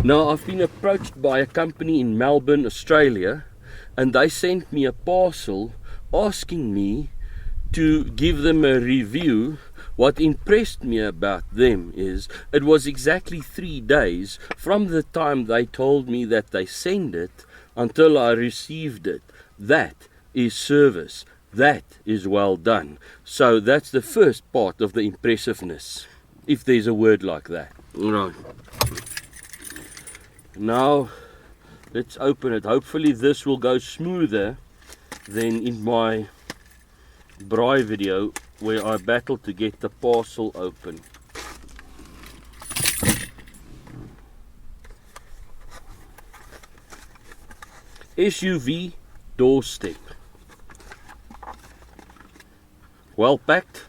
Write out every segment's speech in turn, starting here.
Now, I've been approached by a company in Melbourne, Australia, and they sent me a parcel asking me to give them a review. What impressed me about them is it was exactly 3 days from the time they told me that they send it until I received it. That is service. That is well done. So that's the first part of the impressiveness, if there's a word like that. Right. Now let's open it. Hopefully this will go smoother than in my braai video where I battled to get the parcel open. SUVDoorStep. Well packed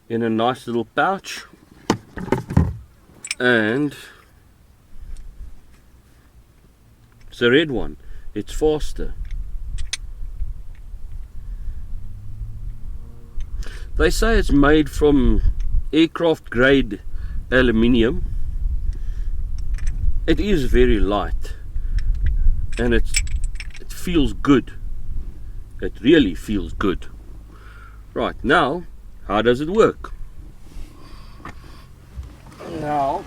in a nice little pouch, and it's a red one. It's faster. They say it's made from aircraft grade aluminium. It is very light, and it feels good. It really feels good. Right, now how does it work? Now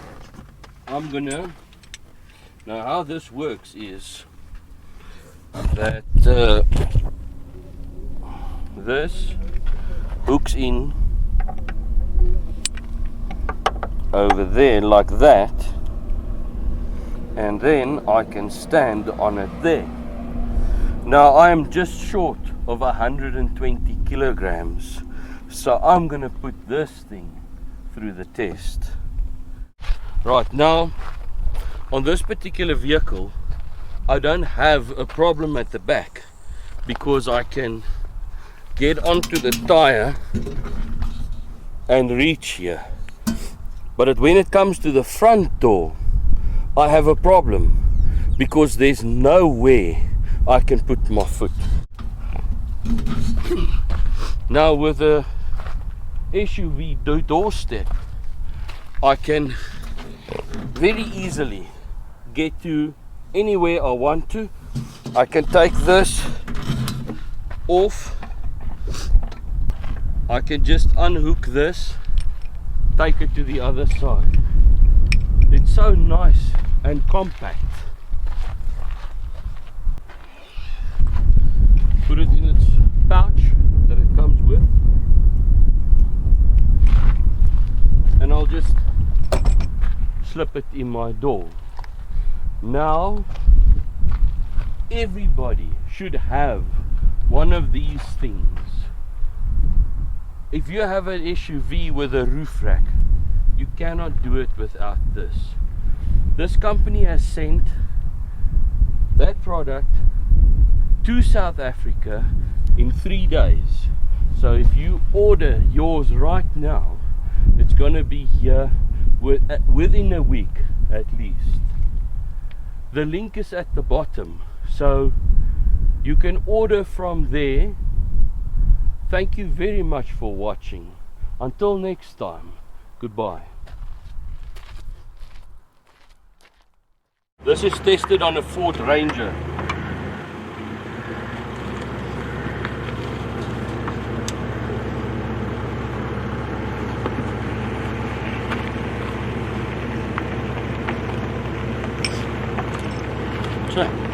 how this works is that this hooks in over there like that, and then I can stand on it there. Now I am just short of 120 kilograms, so I'm gonna put this thing through the test. Right, now on this particular vehicle I don't have a problem at the back because I can get onto the tire and reach here. But when it comes to the front door, I have a problem because there's nowhere I can put my foot. Now with the SUVDoorStep, I can very easily get to anywhere I want to. I can take this off. I can just unhook this, take it to the other side. It's so nice and compact. Put it in its pouch that it comes with, and I'll just slip it in my door. Now everybody should have one of these things. If you have an SUV with a roof rack, you cannot do it without this. This company has sent that product to South Africa in 3 days. So if you order yours right now, it's going to be here within a week at least. The link is at the bottom, so you can order from there. Thank you very much for watching. Until next time, goodbye. This is tested on a Ford Ranger. So